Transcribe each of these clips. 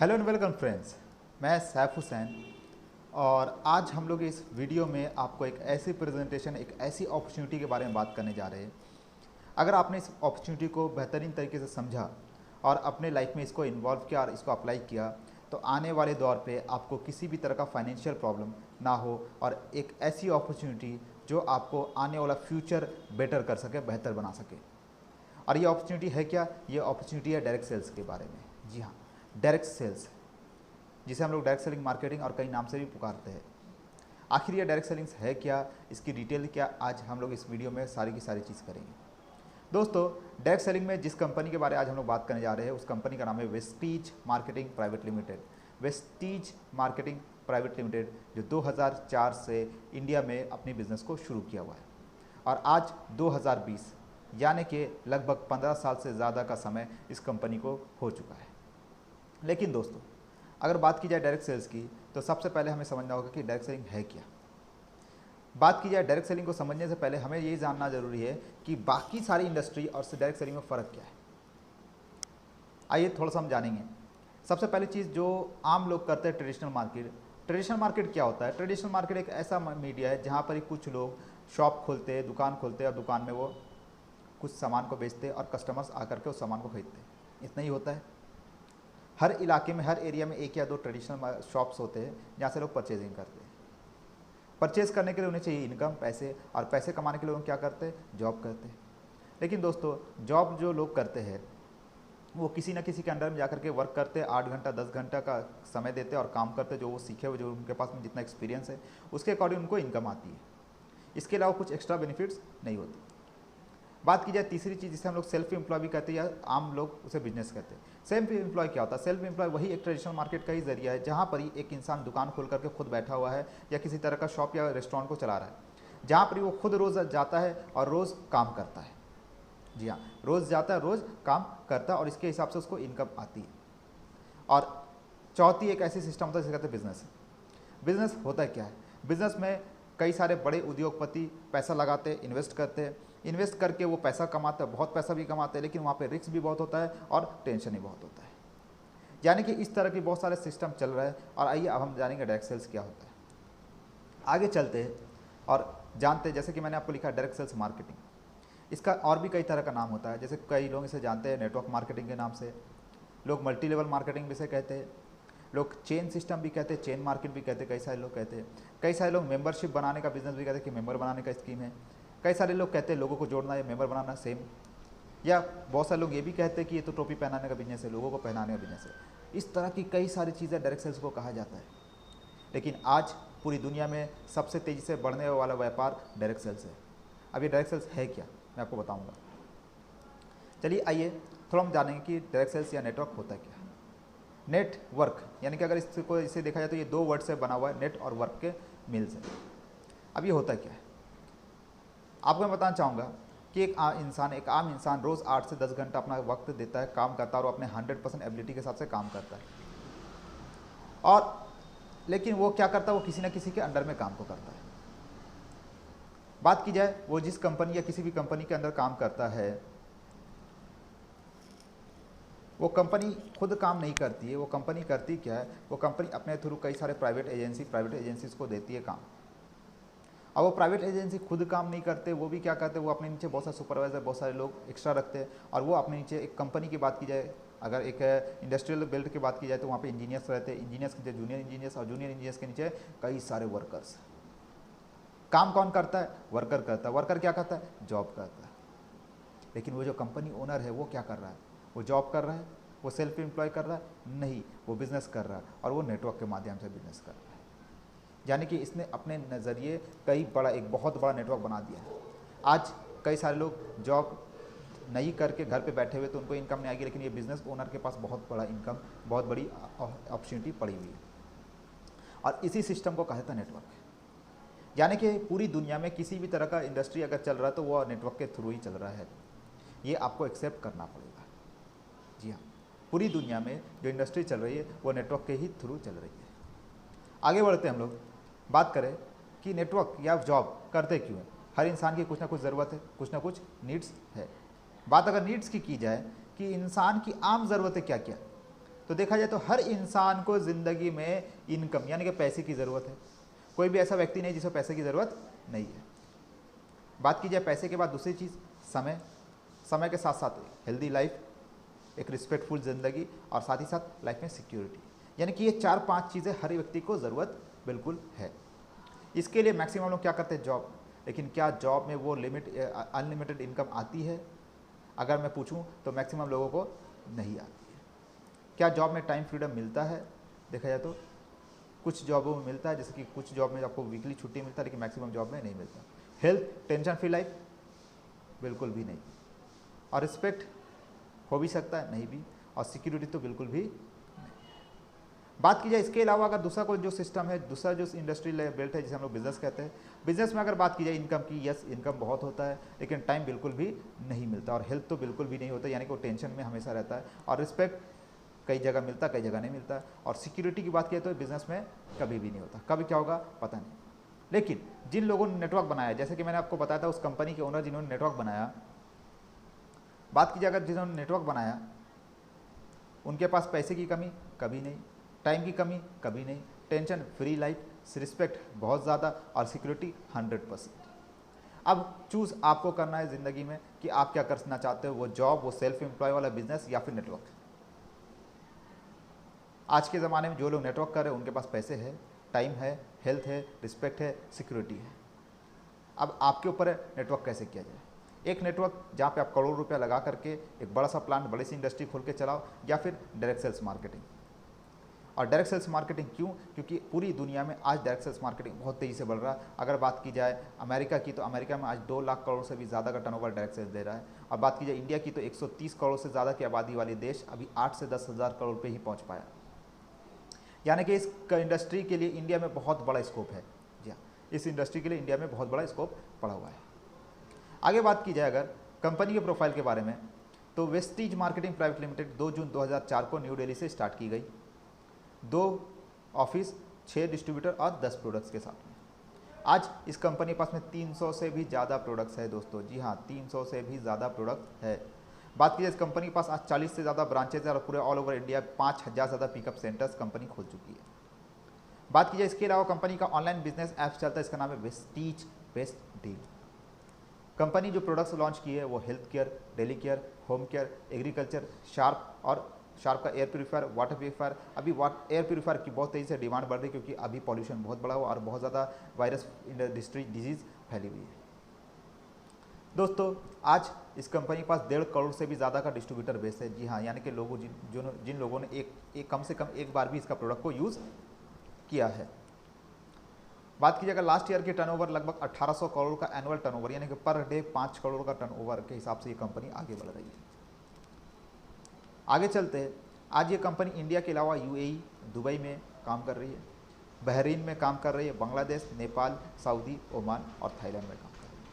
Hello and welcome friends, मैं सैफ हुसैन। और आज हम लोग इस वीडियो में आपको एक ऐसी प्रेजेंटेशन, एक ऐसी अपॉर्चुनिटी के बारे में बात करने जा रहे हैं। अगर आपने इस अपॉर्चुनिटी को बेहतरीन तरीके से समझा और अपने लाइफ में इसको इन्वॉल्व किया और इसको अप्लाई किया, तो आने वाले दौर पे आपको किसी भी तरह का फाइनेंशियल प्रॉब्लम ना हो और एक ऐसी अपॉर्चुनिटी जो आपको आने वाला फ्यूचर बेटर कर सके, बेहतर बना सके। और ये अपॉर्चुनिटी है क्या? ये अपॉर्चुनिटी है डायरेक्ट सेल्स के बारे में। जी हाँ, डायरेक्ट सेल्स, जिसे हम लोग डायरेक्ट सेलिंग, मार्केटिंग और कई नाम से भी पुकारते हैं। आखिर ये डायरेक्ट सेलिंग्स है क्या, इसकी डिटेल क्या, आज हम लोग इस वीडियो में सारी की सारी चीज़ करेंगे। दोस्तों, डायरेक्ट सेलिंग में जिस कंपनी के बारे में आज हम लोग बात करने जा रहे हैं, उस कंपनी का नाम है Vestige marketing private limited. Vestige marketing private limited, जो 2004 से इंडिया में अपनी बिजनेस को शुरू किया हुआ है और आज 2020 यानी कि लगभग 15 साल से ज़्यादा का समय इस कंपनी को हो चुका है। लेकिन दोस्तों, अगर बात की जाए डायरेक्ट सेल्स की, तो सबसे पहले हमें समझना होगा कि डायरेक्ट सेलिंग है क्या। बात की जाए डायरेक्ट सेलिंग को समझने से पहले हमें ये जानना जरूरी है कि बाकी सारी इंडस्ट्री और डायरेक्ट सेलिंग में फ़र्क क्या है। आइए थोड़ा सा हम जानेंगे। सबसे पहली चीज़ जो आम लोग करते हैं, ट्रेडिशनल मार्केट। ट्रेडिशनल मार्केट क्या होता है? ट्रेडिशनल मार्केट एक ऐसा मीडिया है जहाँ पर ही कुछ लोग शॉप खोलते हैं, दुकान खोलते हैं और दुकान में वो कुछ सामान को बेचते हैं और कस्टमर्स आकर के उस सामान को खरीदते हैं। इतना ही होता है। हर इलाके में, हर एरिया में एक या दो ट्रेडिशनल शॉप्स होते हैं जहाँ से लोग परचेजिंग करते हैं। परचेज करने के लिए उन्हें चाहिए इनकम, पैसे, और पैसे कमाने के लिए उन्हें क्या करते हैं? जॉब करते हैं। लेकिन दोस्तों, जॉब जो लोग करते हैं वो किसी न किसी के अंडर में जाकर के वर्क करते हैं, 8 घंटा 10 घंटा का समय देते हैं और काम करते हैं। जो वो सीखे हुए, जो उनके पास में जितना एक्सपीरियंस है, उसके अकॉर्डिंग उनको इनकम आती है। इसके अलावा कुछ एक्स्ट्रा बेनिफिट्स नहीं होती। बात की जाए तीसरी चीज़, जिसे हम लोग सेल्फ एम्प्लॉय भी कहते हैं या आम लोग उसे बिजनेस कहते हैं। सेल्फ एम्प्लॉय क्या होता है? सेल्फ एम्प्लॉय वही एक ट्रेडिशनल मार्केट का ही जरिया है जहाँ पर ही एक इंसान दुकान खोल करके खुद बैठा हुआ है या किसी तरह का शॉप या रेस्टोरेंट को चला रहा है, जहाँ पर वो खुद रोज़ जाता है और रोज़ काम करता है। जी हाँ, रोज़ जाता है, रोज़ काम करता है और इसके हिसाब से उसको इनकम आती है। और चौथी एक ऐसी सिस्टम होता है जिसे कहते हैं बिजनेस। बिजनेस होता है क्या है? बिजनेस में कई सारे बड़े उद्योगपति पैसा लगाते हैं, इन्वेस्ट करते हैं। इन्वेस्ट करके वो पैसा कमाते हैं, बहुत पैसा भी कमाते हैं, लेकिन वहाँ पे रिस्क भी बहुत होता है और टेंशन भी बहुत होता है। यानी कि इस तरह की बहुत सारे सिस्टम चल रहा है। और आइए अब हम जानेंगे डायरेक्ट सेल्स क्या होता है। आगे चलते हैं और जानते हैं। जैसे कि मैंने आपको लिखा डायरेक्ट सेल्स मार्केटिंग, इसका और भी कई तरह का नाम होता है। जैसे कई लोग इसे जानते हैं नेटवर्क मार्केटिंग के नाम से, लोग मल्टी लेवल मार्केटिंग भी इसे कहते हैं, लोग चेन सिस्टम भी कहते हैं, चेन मार्केट भी कहते हैं, कई सारे लोग कहते हैं। कई सारे लोग मेंबरशिप बनाने का बिजनेस भी कहते हैं कि मेंबर बनाने का स्कीम है। कई सारे लोग कहते हैं लोगों को जोड़ना या मेंबर बनाना सेम। या बहुत सारे लोग ये भी कहते हैं कि ये तो टोपी पहनाने का बिजनेस है, लोगों को पहनाने का बिजनेस है। इस तरह की कई सारी चीज़ें डायरेक्ट सेल्स को कहा जाता है। लेकिन आज पूरी दुनिया में सबसे तेज़ी से बढ़ने वाला व्यापार डायरेक्ट सेल्स है। अब ये डायरेक्ट सेल्स है क्या, मैं आपको बताऊँगा। चलिए आइए थोड़ा हम जानेंगे कि डायरेक्ट सेल्स या नेटवर्क होता है क्या। नेटवर्क यानी कि अगर इसको इसे देखा जाए तो ये दो वर्ड से बना हुआ है, नेट और वर्क के मिल से। अब ये होता क्या है आपको मैं बताना चाहूँगा कि एक आम इंसान रोज़ 8 से 10 घंटा अपना वक्त देता है, काम करता है और अपने 100% एबिलिटी के हिसाब से काम करता है। और लेकिन वो क्या करता है? वो किसी न किसी के अंडर में काम को करता है। बात की जाए, वो जिस कंपनी या किसी भी कंपनी के अंदर काम करता है, वो कंपनी खुद काम नहीं करती है। वो कंपनी करती क्या है? वो कंपनी अपने थ्रू कई सारे प्राइवेट एजेंसीज को देती है काम। अब वो प्राइवेट एजेंसी खुद काम नहीं करते, वो भी क्या करते हैं? वो अपने नीचे बहुत सारे सुपरवाइजर, बहुत सारे लोग एक्स्ट्रा रखते हैं। और वो अपने नीचे, एक कंपनी की बात की जाए, अगर एक इंडस्ट्रियल बेल्ट की बात की जाए तो वहाँ पे इंजीनियर्स रहते हैं। इंजीनियर्स के नीचे जूनियर इंजीनियर्स और जूनियर इंजीनियर्स के नीचे कई सारे वर्कर्स। काम कौन करता है? वर्कर करता है। वर्कर क्या करता है? जॉब करता है। लेकिन वो जो कंपनी ओनर है वो क्या कर रहा है? वो जॉब कर रहा है? वो सेल्फ एम्प्लॉय कर रहा है? नहीं, वो बिज़नेस कर रहा है और वो नेटवर्क के माध्यम से बिजनेस कर रहा है। यानी कि इसने अपने नज़रिए एक बहुत बड़ा नेटवर्क बना दिया है। आज कई सारे लोग जॉब नहीं करके घर पे बैठे हुए तो उनको इनकम नहीं आएगी, लेकिन ये बिज़नेस ओनर के पास बहुत बड़ा इनकम, बहुत बड़ी अपॉर्चुनिटी पड़ी हुई है। और इसी सिस्टम को कहा जाता है नेटवर्क। यानी कि पूरी दुनिया में किसी भी तरह का इंडस्ट्री अगर चल रहा है तो वो नेटवर्क के थ्रू ही चल रहा है। ये आपको एक्सेप्ट करना पड़ेगा। जी हाँ, पूरी दुनिया में जो इंडस्ट्री चल रही है वो नेटवर्क के ही थ्रू चल रही है। आगे बढ़ते हम लोग बात करें कि नेटवर्क या जॉब करते क्यों है। हर इंसान की कुछ ना कुछ ज़रूरत है, कुछ ना कुछ नीड्स है। बात अगर नीड्स की जाए कि इंसान की आम ज़रूरतें क्या क्या, तो देखा जाए तो हर इंसान को ज़िंदगी में इनकम यानी कि पैसे की ज़रूरत है। कोई भी ऐसा व्यक्ति नहीं जिसे पैसे की ज़रूरत नहीं है। बात की जाए पैसे के बाद दूसरी चीज़ समय, समय के साथ साथ हेल्दी लाइफ, एक रिस्पेक्टफुल ज़िंदगी और साथ ही साथ लाइफ में सिक्योरिटी, यानी कि ये 4-5 चीज़ें हर व्यक्ति को ज़रूरत बिल्कुल है। इसके लिए मैक्सिमम लोग क्या करते हैं, जॉब। लेकिन क्या जॉब में वो अनलिमिटेड इनकम आती है? अगर मैं पूछूं तो मैक्सिमम लोगों को नहीं आती है। क्या जॉब में टाइम फ्रीडम मिलता है? देखा जाए तो कुछ जॉबों में मिलता है, जैसे कि कुछ जॉब में आपको वीकली छुट्टी मिलता है, लेकिन मैक्सिमम जॉब में नहीं मिलता। हेल्थ, टेंशन फ्री लाइफ, बिल्कुल भी नहीं। और रिस्पेक्ट हो भी सकता है, नहीं भी। और सिक्योरिटी तो बिल्कुल भी नहीं। बात की जाए इसके अलावा अगर दूसरा कोई जो सिस्टम है, दूसरा जो इंडस्ट्रियल बेल्ट है जिसे हम लोग बिजनेस कहते हैं, बिजनेस में अगर बात की जाए इनकम की, यस इनकम बहुत होता है, लेकिन टाइम बिल्कुल भी नहीं मिलता। और हेल्थ तो बिल्कुल भी नहीं होता, यानी कि वो टेंशन में हमेशा रहता है। और रिस्पेक्ट कई जगह मिलता है, कई जगह नहीं मिलता। और सिक्योरिटी की बात की तो बिजनेस में कभी भी नहीं होता, कभी क्या होगा पता नहीं। लेकिन जिन लोगों ने नेटवर्क बनाया, जैसे कि मैंने आपको बताया था उस कंपनी के ओनर जिन्होंने नेटवर्क बनाया, बात की जाए अगर जिन्होंने नेटवर्क बनाया उनके पास पैसे की कमी कभी नहीं, टाइम की कमी कभी नहीं, टेंशन फ्री लाइफ, रिस्पेक्ट बहुत ज़्यादा और सिक्योरिटी 100%। अब चूज़ आपको करना है ज़िंदगी में कि आप क्या करना चाहते हो, वो जॉब, वो सेल्फ एम्प्लॉय वाला बिजनेस या फिर नेटवर्क। आज के ज़माने में जो लोग नेटवर्क कर रहे हैं उनके पास पैसे है, टाइम है, हेल्थ है, रिस्पेक्ट है, सिक्योरिटी है। अब आपके ऊपर है नेटवर्क कैसे किया जाए। एक नेटवर्क जहाँ पे आप करोड़ रुपया लगा करके एक बड़ा सा प्लांट, बड़ी सी इंडस्ट्री खोल के चलाओ, या फिर डायरेक्ट सेल्स मार्केटिंग। और डायरेक्ट सेल्स मार्केटिंग क्यों? क्योंकि पूरी दुनिया में आज डायरेक्ट सेल्स मार्केटिंग बहुत तेज़ी से बढ़ रहा है। अगर बात की जाए अमेरिका की, तो अमेरिका में आज 2 लाख करोड़ से भी ज़्यादा का टर्नओवर डायरेक्ट सेल्स दे रहा है। और बात की जाए इंडिया की, तो 130 करोड़ से ज़्यादा की आबादी वाले देश अभी 8 से 10 हज़ार करोड़ पे ही पहुँच पाया। यानी कि इस इंडस्ट्री के लिए इंडिया में बहुत बड़ा स्कोप है। जी हाँ, इस इंडस्ट्री के लिए इंडिया में बहुत बड़ा स्कोप पड़ा हुआ है। आगे बात की जाए अगर कंपनी के प्रोफाइल के बारे में, तो वेस्टीज मार्केटिंग प्राइवेट लिमिटेड 2 जून 2004 को न्यू दिल्ली से स्टार्ट की गई। 2 ऑफिस, 6 डिस्ट्रीब्यूटर और 10 प्रोडक्ट्स के साथ में। आज इस कंपनी के पास में 300 से भी ज़्यादा प्रोडक्ट्स है दोस्तों। जी हाँ, 300 से भी ज़्यादा प्रोडक्ट है। बात की जाए इस कंपनी के पास आज 40 से ज़्यादा ब्रांचेज है और पूरे ऑल ओवर इंडिया 5000 से ज़्यादा पिकअप सेंटर्स कंपनी खोल चुकी है। बात की जाए इसके अलावा कंपनी का ऑनलाइन बिजनेस ऐप चलता है, इसका नाम है वेस्टीज बेस्ट डील। कंपनी जो प्रोडक्ट्स लॉन्च किए है वो health care, daily care, home care, agriculture, sharp और शार्प का एयर प्यूरीफायर, वाटर प्यूरीफायर। अभी एयर प्यूरीफायर की बहुत तेज़ी से डिमांड बढ़ रही है क्योंकि अभी पॉल्यूशन बहुत बड़ा हुआ और बहुत ज़्यादा वायरस डिजीज़ फैली हुई है। दोस्तों आज इस कंपनी के पास 1.5 करोड़ से भी ज़्यादा का डिस्ट्रीब्यूटर बेस है। जी हाँ, यानी कि लोगों जिन लोगों ने एक कम से कम एक बार भी इसका प्रोडक्ट को यूज़ किया है। बात की जाएगा लास्ट ईयर के टर्नओवर लगभग 1800 करोड़ का एनुअल टर्नओवर, यानी कि पर डे 5 करोड़ का टर्नओवर के हिसाब से ये कंपनी आगे बढ़ रही है। आगे चलते हैं। आज ये कंपनी इंडिया के अलावा यूएई, दुबई में काम कर रही है, बहरीन में काम कर रही है, बांग्लादेश, नेपाल, सऊदी, ओमान और थाईलैंड में काम कर रही है।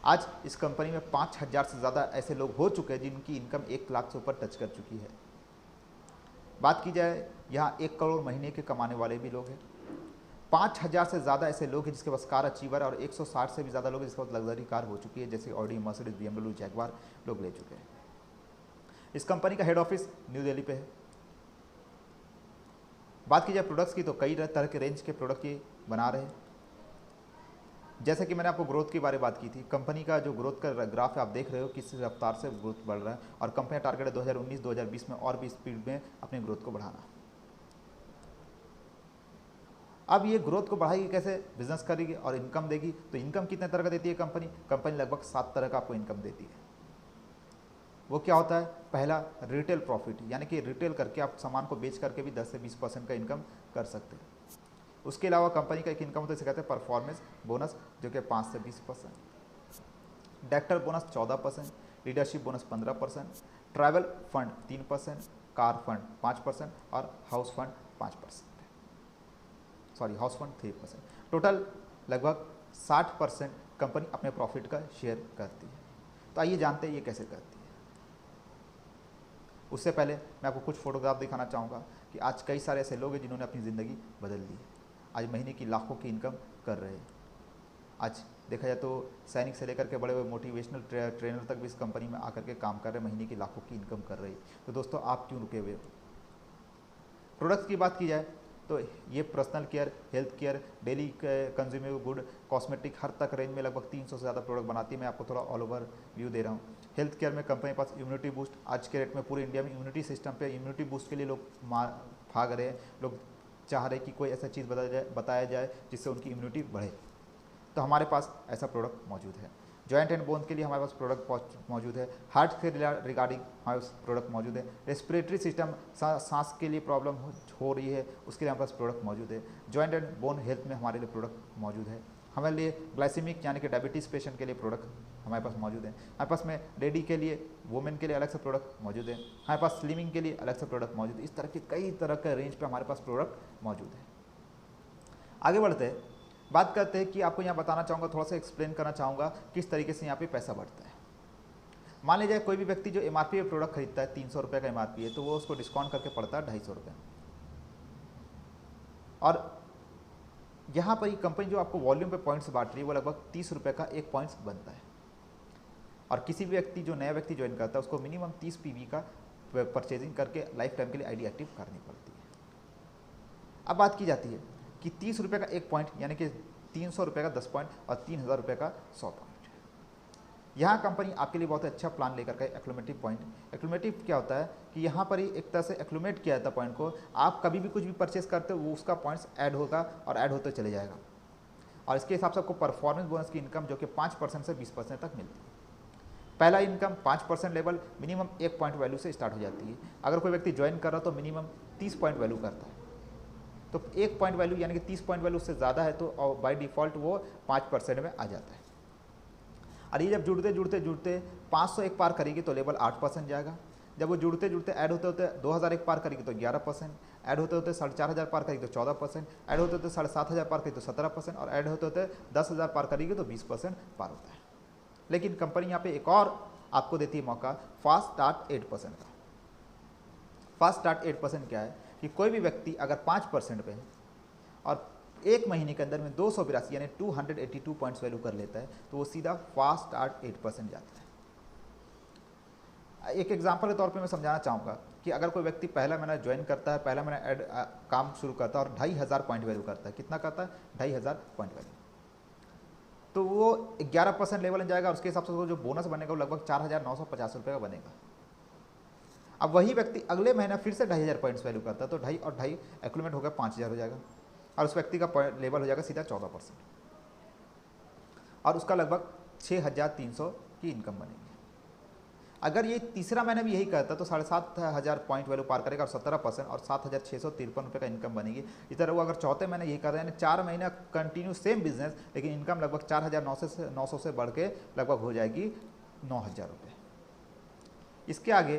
आज इस कंपनी में 5000 से ज़्यादा ऐसे लोग हो चुके हैं जिनकी इनकम 1 लाख से ऊपर टच कर चुकी है। बात की जाए यहाँ 1 करोड़ महीने के कमाने वाले भी लोग हैं। 5000 से ज़्यादा ऐसे लोग हैं जिसके पास कार अचीवर है और 160 से भी ज़्यादा लोग जिसके पास लग्जरी कार हो चुकी है, जैसे ऑडी, मर्सिडीज, BMW, जैगवार लोग ले चुके हैं। इस कंपनी का हेड ऑफिस न्यू दिल्ली पे है। बात की जाए प्रोडक्ट्स की, तो कई तरह के रेंज के प्रोडक्ट ये बना रहे हैं। जैसे कि मैंने आपको ग्रोथ के बारे में बात की थी, कंपनी का जो ग्रोथ का ग्राफ है आप देख रहे हो किस रफ्तार से ग्रोथ बढ़ रहा है और कंपनी टारगेट है 2019-2020 में और भी स्पीड में अपनी ग्रोथ को बढ़ाना। अब ये ग्रोथ को बढ़ाएगी कैसे, बिजनेस करेगी और इनकम देगी। तो इनकम कितने तरह का देती है कंपनी लगभग 7 तरह का आपको इनकम देती है। वो क्या होता है, पहला रिटेल प्रॉफिट, यानी कि रिटेल करके आप सामान को बेच करके भी 10 से 20% का इनकम कर सकते हैं। उसके अलावा कंपनी का एक इनकम होता है, इसे कहते हैं परफॉर्मेंस बोनस, जो कि 5 से 20%, director bonus 14%, leadership bonus 15%, travel fund 3%, car fund 5% और house fund 5%, sorry house fund 3%। Total लगभग 60% कंपनी अपने प्रॉफिट का शेयर करती है। तो आइए जानते हैं ये कैसे करती है। उससे पहले मैं आपको कुछ फोटोग्राफ दिखाना चाहूँगा कि आज कई सारे ऐसे लोग हैं जिन्होंने अपनी ज़िंदगी बदल ली है, आज महीने की लाखों की इनकम कर रहे हैं। आज देखा जाए तो सैनिक से लेकर के बड़े बड़े मोटिवेशनल ट्रेनर तक भी इस कंपनी में आकर के काम कर रहे हैं, महीने की लाखों की इनकम कर रही है। तो दोस्तों आप क्यों रुके हुए हो, प्रोडक्ट्स की बात की जाए तो ये personal care, health care, daily consumable good, cosmetic, हर तक रेंज में लगभग 300 से ज़्यादा प्रोडक्ट बनाती है। मैं आपको थोड़ा ऑल ओवर व्यू दे रहा हूँ। हेल्थ केयर में कंपनी के पास इम्यूनिटी बूस्ट, आज के रेट में पूरे इंडिया में इम्यूनिटी सिस्टम पे इम्यूनिटी बूस्ट के लिए लोग भाग रहे हैं, लोग चाह रहे हैं कि कोई ऐसा चीज़ बताया जाए जिससे उनकी इम्यूनिटी बढ़े, तो हमारे पास ऐसा प्रोडक्ट मौजूद है। जॉइंट एंड बोन के लिए हमारे पास प्रोडक्ट मौजूद है। हार्ट के रिगार्डिंग हमारे पास प्रोडक्ट मौजूद है। रेस्पिरेटरी सिस्टम, सांस के लिए प्रॉब्लम हो रही है, उसके लिए हमारे पास प्रोडक्ट मौजूद है। जॉइंट एंड बोन हेल्थ में हमारे लिए प्रोडक्ट मौजूद है। हमारे लिए ग्लाइसेमिक यानी कि डायबिटीज़ पेशेंट के लिए प्रोडक्ट हमारे पास मौजूद है। हमारे पास में लेडी के लिए, वुमेन के लिए अलग से प्रोडक्ट मौजूद है। हमारे पास स्लिमिंग के लिए अलग से प्रोडक्ट मौजूद है। इस तरह के कई तरह के रेंज पे हमारे पास प्रोडक्ट मौजूद है। आगे बढ़ते हैं, बात करते हैं कि आपको यहाँ बताना चाहूँगा, थोड़ा सा एक्सप्लेन करना चाहूँगा किस तरीके से यहाँ पे पैसा बढ़ता है। मान लीजिए कोई भी व्यक्ति जो एमआरपी पे प्रोडक्ट खरीदता है, 300 रुपये का एमआरपी है, तो वो उसको डिस्काउंट करके पड़ता है 250 रुपये। और यहाँ पर ये कंपनी जो आपको वॉल्यूम पे पॉइंट्स बांट रही है वो लगभग 30 रुपये का एक पॉइंट्स बनता है। और किसी भी व्यक्ति जो नया व्यक्ति ज्वाइन करता है उसको मिनिमम 30 पीवी का परचेजिंग करके लाइफ टाइम के लिए आईडी एक्टिव करनी पड़ती है। अब बात की जाती है कि 30 रुपये का एक पॉइंट यानी कि 300 रुपये का 10 पॉइंट और 3000 रुपये का 100 पॉइंट। यहाँ कंपनी आपके लिए बहुत अच्छा प्लान लेकर के एक्लूमेटिव पॉइंट। एक्लूमेटिव क्या होता है कि यहाँ पर ही एक तरह से एक्लूमेट किया जाता है पॉइंट को। आप कभी भी कुछ भी परचेस करते हो वो उसका पॉइंट्स ऐड होगा और ऐड होते चले जाएगा। और इसके हिसाब से आपको परफॉर्मेंस बोनस की इनकम जो कि 5% से 20% तक मिलती है। पहला income 5% level minimum 1 point value से स्टार्ट हो जाती है। अगर कोई व्यक्ति ज्वाइन कर रहा तो मिनिमम 30 पॉइंट वैल्यू करता है, तो 1 पॉइंट वैल्यू यानी कि 30 पॉइंट वैल्यू उससे ज़्यादा है तो बाय डिफ़ॉल्ट वो 5% में आ जाता है। और ये जब जुड़ते 500 एक पार करेगी तो लेवल 8% जाएगा। जब वो जुड़ते ऐड होते 2000 एक पार करेगी तो 11%, ऐड होते 4500 पार करेगी तो 14%, ऐड होते 7500 पार करेगी तो 17% और ऐड होते 10,000 पार करेगी तो 20% पार होता है। लेकिन कंपनी यहाँ पे एक और आपको देती है मौका, फास्ट स्टार्ट 8% का। फास्ट स्टार्ट 8% क्या है कि कोई भी व्यक्ति अगर 5% पे है और एक महीने के अंदर में 282 यानी 282 पॉइंट्स वैल्यू कर लेता है तो वो सीधा फास्ट स्टार्ट 8% जाता है। एक एग्जांपल के तौर पे मैं समझाना चाहूँगा कि अगर कोई व्यक्ति पहला महीना ज्वाइन करता है, पहला महीना काम शुरू करता है और 2500 पॉइंट वैल्यू करता है, कितना करता है 2500 पॉइंट वैल्यू, तो वो 11% लेवल में जाएगा और उसके हिसाब से वो जो बोनस बनेगा वो लगभग 4950 रुपये का बनेगा। अब वही व्यक्ति अगले महीना फिर से 2500 पॉइंट्स वैल्यू करता है तो 2.5 और 2.5 एक्यूमुलेट होकर 5000 हो जाएगा और उस व्यक्ति का लेवल हो जाएगा सीधा 14% और उसका लगभग 6300 की इनकम बनेगी। अगर ये तीसरा महीना भी यही करता तो 7500 पॉइंट वैल्यू पार करेगा और 17% और 7653 रुपये का इनकम बनेगी। इस तरह वो अगर चौथे महीने यही कर रहे हैं, 4 महीना कंटिन्यू सेम बिजनेस, लेकिन इनकम लगभग 4900 से बढ़ के लगभग हो जाएगी 9000 रुपये। इसके आगे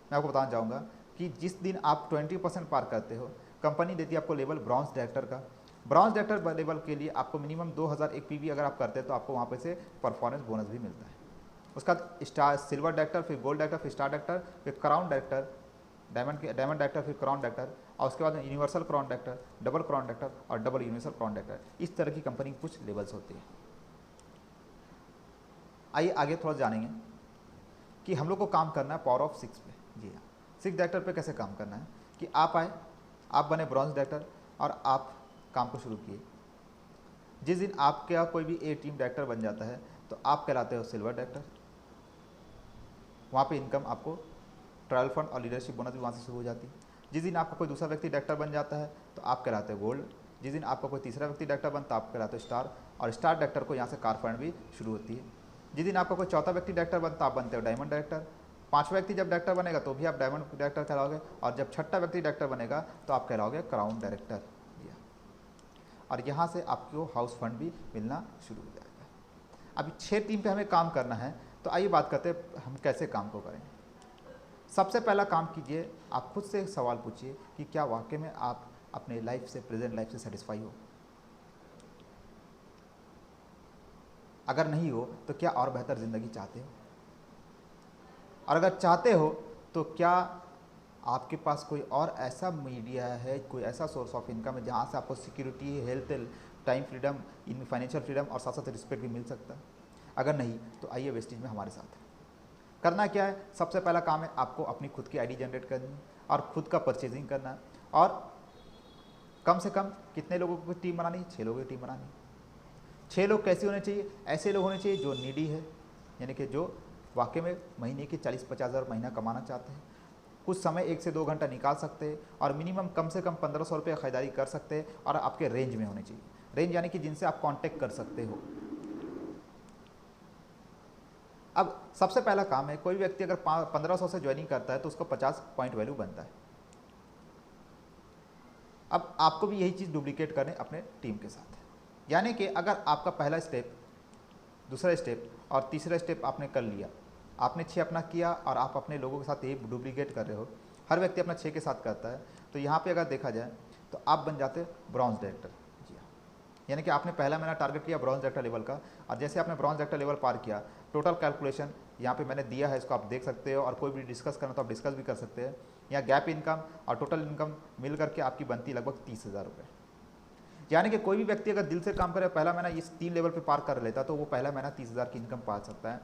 मैं आपको बताना चाहूँगा कि जिस दिन आप 20% पार करते हो, कंपनी देती है आपको लेवल ब्रॉन्ज डायरेक्टर का। ब्रॉन्ज डायरेक्टर लेवल के लिए आपको मिनिमम 2001 पीवी अगर आप करते हैं तो आपको वहाँ पे से परफॉर्मेंस बोनस भी मिलता है। उसका स्टार, सिल्वर डायरेक्टर, फिर गोल्ड डायरेक्टर, फिर स्टार डायरेक्टर, फिर क्राउन डायरेक्टर, डायमंड डायरेक्टर, फिर क्राउन डायरेक्टर और उसके बाद universal crown director, double crown director और डबल यूनिवर्सल क्राउन डायरेक्टर। इस तरह की कंपनी की कुछ लेवल्स होती है। आइए आगे थोड़ा जानेंगे कि हम लोग को काम करना है पावर ऑफ 6 पे। जी हाँ, 6 डायरेक्टर पे कैसे काम करना है कि आप आए, आप बने ब्रॉन्ज डायरेक्टर और आप काम को शुरू किए। जिस दिन आपका कोई भी ए टीम डायरेक्टर बन जाता है तो आप कहलाते हो सिल्वर डायरेक्टर। वहाँ पे इनकम आपको ट्रायल फंड और लीडरशिप बोनस भी वहाँ से शुरू हो जाती है। जिस दिन आपका कोई दूसरा व्यक्ति डायरेक्टर बन जाता है तो आप कहलाते हो गोल्ड। जिस दिन आपका कोई तीसरा व्यक्ति डायरेक्टर बनता है आप कहलाते हो स्टार, और स्टार डायरेक्टर को यहाँ से कार फंड भी शुरू होती है। जिस दिन आपका कोई चौथा व्यक्ति डायरेक्टर बनता आप बनते हो डायमंड डायरेक्टर। पाँचवा व्यक्ति जब डायरेक्टर बनेगा तो भी आप डायमंड डायरेक्टर कहलाओगे, और जब छठा व्यक्ति डायरेक्टर बनेगा तो आप कहलाओगे क्राउन डायरेक्टर। और यहाँ से आपको हाउस फंड भी मिलना शुरू हो जाएगा। अभी 6 टीम पे हमें काम करना है, तो आइए बात करते हैं हम कैसे काम को करें। सबसे पहला काम कीजिए, आप खुद से एक सवाल पूछिए कि क्या वाकई में आप अपने लाइफ से, प्रेजेंट लाइफ से सेटिस्फाई हो। अगर नहीं हो तो क्या और बेहतर ज़िंदगी चाहते हो, और अगर चाहते हो तो क्या आपके पास कोई और ऐसा मीडिया है, कोई ऐसा सोर्स ऑफ इनकम है जहाँ से आपको security, health, time freedom, in financial freedom और साथ साथ रिस्पेक्ट भी मिल सकता है। अगर नहीं तो आइए वेस्टेज में हमारे साथ। करना क्या है, सबसे पहला काम है आपको अपनी खुद की आईडी जनरेट करनी है और खुद का परचेजिंग करना है और कम से कम कितने लोगों की टीम बनानी है? 6 लोगों की टीम बनानी है। 6 लोग कैसे होने चाहिए? ऐसे लोग होने चाहिए जो नीडी है, यानी कि जो वाकई में महीने की 40-50 हज़ार महीना कमाना चाहते हैं, कुछ समय 1 से 2 घंटा निकाल सकते हैं और मिनिमम कम से कम 1500 रुपये खरीदारी कर सकते हैं और आपके रेंज में होने चाहिए। रेंज यानी कि जिनसे आप कांटेक्ट कर सकते हो। अब सबसे पहला काम है, कोई व्यक्ति अगर 1500 से ज्वाइनिंग करता है तो उसको 50 पॉइंट वैल्यू बनता है। अब आपको भी यही चीज़ डुप्लीकेट करने अपने टीम के साथ है, यानी कि अगर आपका पहला स्टेप, दूसरा स्टेप और तीसरा स्टेप आपने कर लिया, आपने 6 अपना किया और आप अपने लोगों के साथ ये डुप्लीकेट कर रहे हो, हर व्यक्ति अपना 6 के साथ करता है, तो यहाँ पे अगर देखा जाए तो आप बन जाते ब्रॉन्ज डायरेक्टर। जी हाँ, यानी कि आपने पहला महीना टारगेट किया ब्रॉन्ज डायरेक्टर लेवल का, और जैसे आपने ब्रॉन्ज डायरेक्टर लेवल पार किया, टोटल कैलकुलेशन यहाँ पे मैंने दिया है, इसको आप देख सकते हो और कोई भी डिस्कस करना तो आप डिस्कस भी कर सकते हैं। यहाँ गैप इनकम और टोटल इनकम मिल करके आपकी बनती लगभग 30,000 रुपये। यानी कि कोई भी व्यक्ति अगर दिल से काम करे, पहला महीना इस 3 लेवल पे पार कर लेता तो वो पहला महीना 30,000 की इनकम पा सकता है।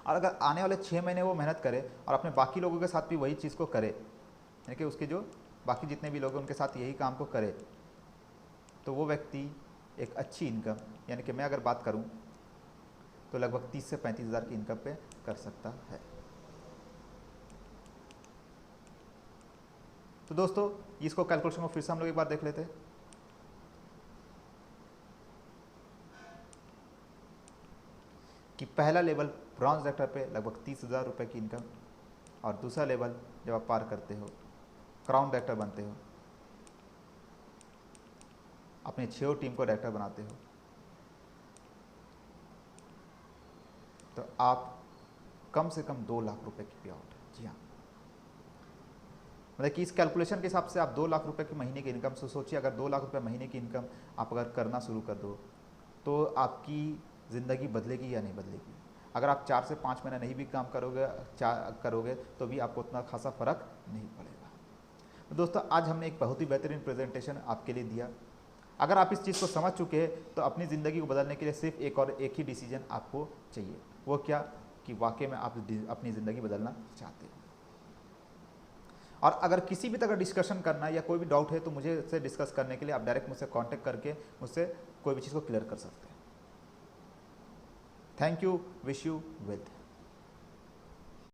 और अगर आने वाले 6 महीने वो मेहनत करे और अपने बाकी लोगों के साथ भी वही चीज़ को करे, यानी कि उसके जो बाकी जितने भी लोग हैं उनके साथ यही काम को करे, तो वो व्यक्ति एक अच्छी इनकम, यानी कि मैं अगर बात करूं तो लगभग 30 से 35,000 की इनकम पे कर सकता है। तो दोस्तों इसको कैलकुलेशन को फिर से हम लोग एक बार देख लेते हैं। कि पहला लेवल ब्रॉन्ज डायरेक्टर पे लगभग 30,000 रुपये की इनकम, और दूसरा लेवल जब आप पार करते हो, क्राउन डायरेक्टर बनते हो, अपने 6 टीम को डायरेक्टर बनाते हो, तो आप कम से कम 2 लाख रुपए की पे आउट है। जी हाँ, मतलब कि इस कैलकुलेशन के हिसाब से आप 2 लाख रुपए की महीने की इनकम, से सोचिए अगर 2 लाख रुपए महीने की इनकम आप अगर करना शुरू कर दो तो आपकी ज़िंदगी बदलेगी या नहीं बदलेगी। अगर आप 4 से 5 महीना नहीं भी काम करोगे तो भी आपको उतना खासा फ़र्क नहीं पड़ेगा। तो दोस्तों आज हमने एक बहुत ही बेहतरीन प्रेजेंटेशन आपके लिए दिया। अगर आप इस चीज़ को समझ चुके हैं तो अपनी ज़िंदगी को बदलने के लिए सिर्फ एक ही डिसीजन आपको चाहिए। वो क्या? कि वाकई में आप अपनी ज़िंदगी बदलना चाहते हैं। और अगर किसी भी तरह डिस्कशन करना या कोई भी डाउट है तो मुझे से डिस्कस करने के लिए आप डायरेक्ट मुझसे कांटेक्ट करके मुझसे कोई भी चीज़ को क्लियर कर सकते हैं। Thank you, wish you well.